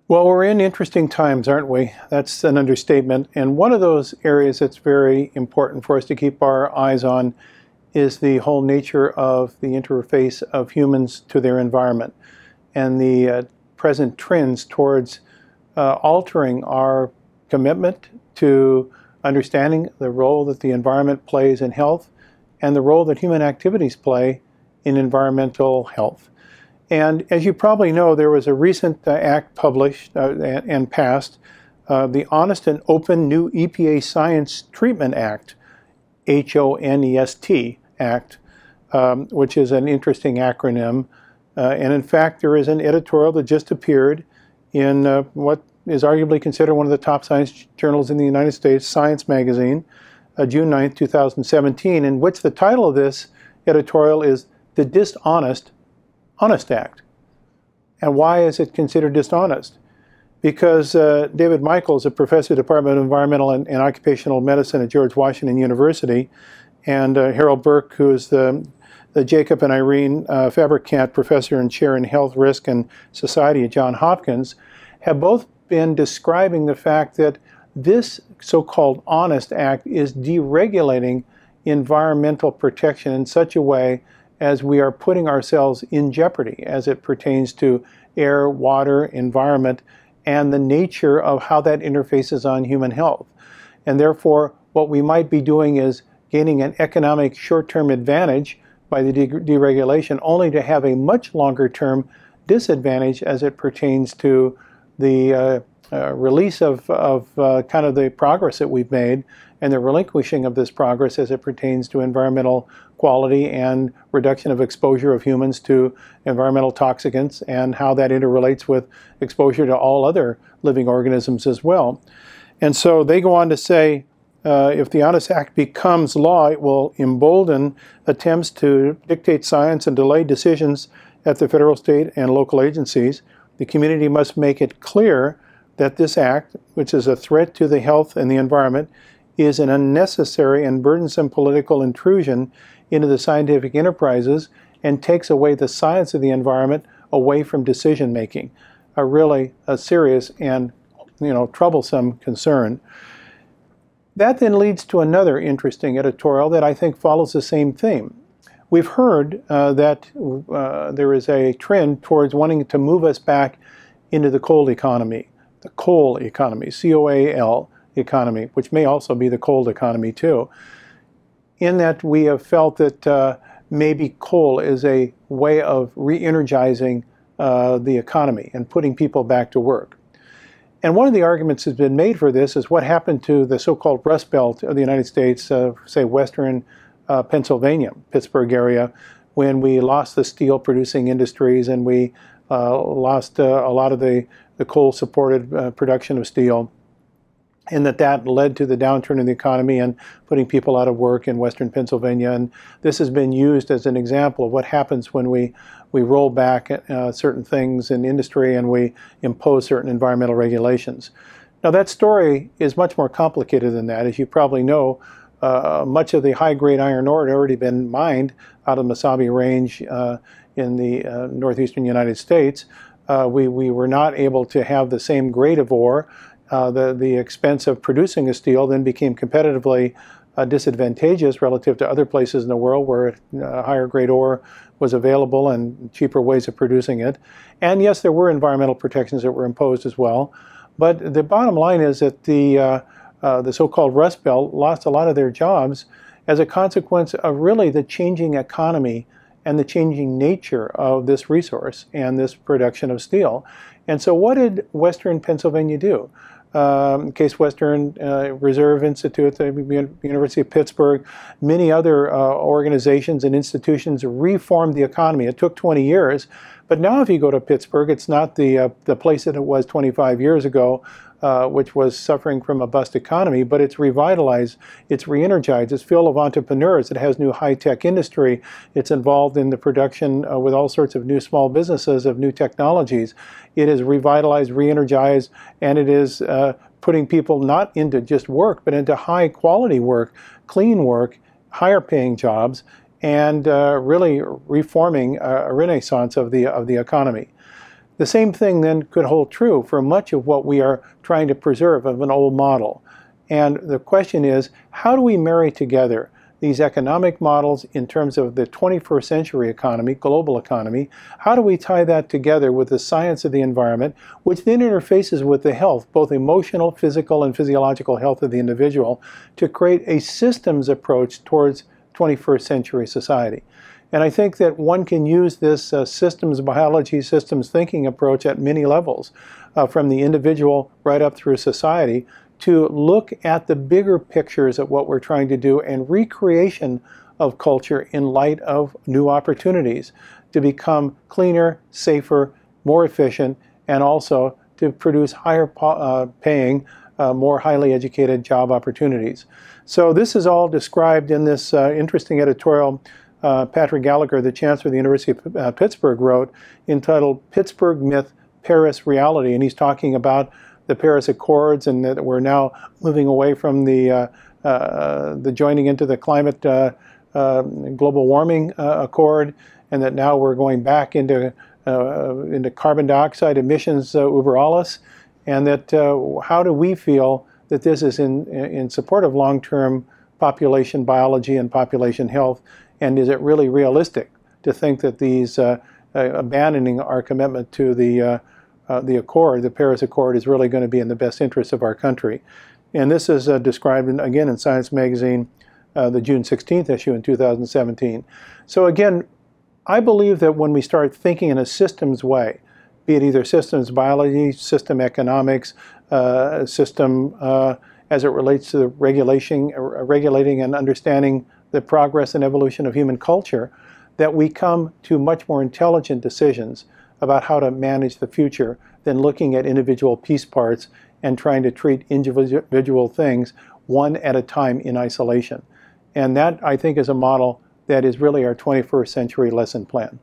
Well, we're in interesting times, aren't we? That's an understatement. And one of those areas that's very important for us to keep our eyes on is the whole nature of the interface of humans to their environment and the present trends towards altering our commitment to understanding the role that the environment plays in health and the role that human activities play in environmental health. And as you probably know, there was a recent act published and passed, the Honest and Open New EPA Science Treatment Act, HONEST Act, which is an interesting acronym. And in fact, there is an editorial that just appeared in what is arguably considered one of the top science journals in the United States, Science Magazine, June 9th, 2017, in which the title of this editorial is The Dishonest Honest Act. And why is it considered dishonest? Because David Michaels, a professor at the Department of Environmental and Occupational Medicine at George Washington University, and Harold Burke, who is the Jacob and Irene Fabricant Professor and Chair in Health, Risk, and Society at Johns Hopkins, have both been describing the fact that this so-called Honest Act is deregulating environmental protection in such a way as we are putting ourselves in jeopardy as it pertains to air, water, environment, and the nature of how that interfaces on human health. And therefore, what we might be doing is gaining an economic short-term advantage by the deregulation, only to have a much longer-term disadvantage as it pertains to the release of kind of the progress that we've made and the relinquishing of this progress as it pertains to environmental quality and reduction of exposure of humans to environmental toxicants and how that interrelates with exposure to all other living organisms as well. And so they go on to say, if the Honest Act becomes law, it will embolden attempts to dictate science and delay decisions at the federal, state, and local agencies. The community must make it clear that this act, which is a threat to the health and the environment, is an unnecessary and burdensome political intrusion into the scientific enterprises and takes away the science of the environment away from decision making. Really a serious and troublesome concern. That then leads to another interesting editorial that I think follows the same theme. We've heard that there is a trend towards wanting to move us back into the coal economy, C-O-A-L economy, which may also be the cold economy too, in that we have felt that maybe coal is a way of re-energizing the economy and putting people back to work. And one of the arguments that's been made for this is what happened to the so-called Rust Belt of the United States, say western Pennsylvania, Pittsburgh area, when we lost the steel-producing industries and we lost a lot of the coal-supported production of steel, and that led to the downturn in the economy and putting people out of work in western Pennsylvania. And this has been used as an example of what happens when we roll back certain things in industry and we impose certain environmental regulations. Now that story is much more complicated than that. As you probably know, much of the high-grade iron ore had already been mined out of the Mesabi Range in the northeastern United States. We were not able to have the same grade of ore. The expense of producing a steel then became competitively disadvantageous relative to other places in the world where higher grade ore was available and cheaper ways of producing it. And yes, there were environmental protections that were imposed as well. But the bottom line is that the so-called Rust Belt lost a lot of their jobs as a consequence of really the changing economy and the changing nature of this resource and this production of steel. And so what did Western Pennsylvania do? Case Western Reserve Institute, the University of Pittsburgh, many other organizations and institutions reformed the economy. It took 20 years, but now if you go to Pittsburgh, it's not the place that it was 25 years ago, which was suffering from a bust economy, but it's revitalized, it's re-energized, it's full of entrepreneurs, it has new high-tech industry, it's involved in the production with all sorts of new small businesses of new technologies. It is revitalized, re-energized, and it is putting people not into just work, but into high-quality work, clean work, higher-paying jobs, and really reforming a renaissance of the economy. The same thing then could hold true for much of what we are trying to preserve of an old model. And the question is, how do we marry together these economic models in terms of the 21st century economy, global economy? How do we tie that together with the science of the environment, which then interfaces with the health, both emotional, physical, and physiological health of the individual, to create a systems approach towards 21st century society? And I think that one can use this systems biology, systems thinking approach at many levels, from the individual right up through society, to look at the bigger pictures of what we're trying to do and recreation of culture in light of new opportunities to become cleaner, safer, more efficient, and also to produce higher paying, more highly educated job opportunities. So this is all described in this interesting editorial Patrick Gallagher, the chancellor of the University of Pittsburgh, wrote, entitled Pittsburgh Myth, Paris Reality. And he's talking about the Paris Accords and that we're now moving away from the joining into the climate global warming accord, and that now we're going back into carbon dioxide emissions over alles, and that how do we feel that this is in support of long-term population biology and population health, and is it really realistic to think that these abandoning our commitment to the Accord, the Paris Accord, is really going to be in the best interest of our country? And this is described again in Science Magazine, the June 16th issue in 2017. So again, I believe that when we start thinking in a systems way, be it either systems biology, system economics, system as it relates to the regulating and understanding the progress and evolution of human culture, that we come to much more intelligent decisions about how to manage the future than looking at individual piece parts and trying to treat individual things one at a time in isolation. And that, I think, is a model that is really our 21st century lesson plan.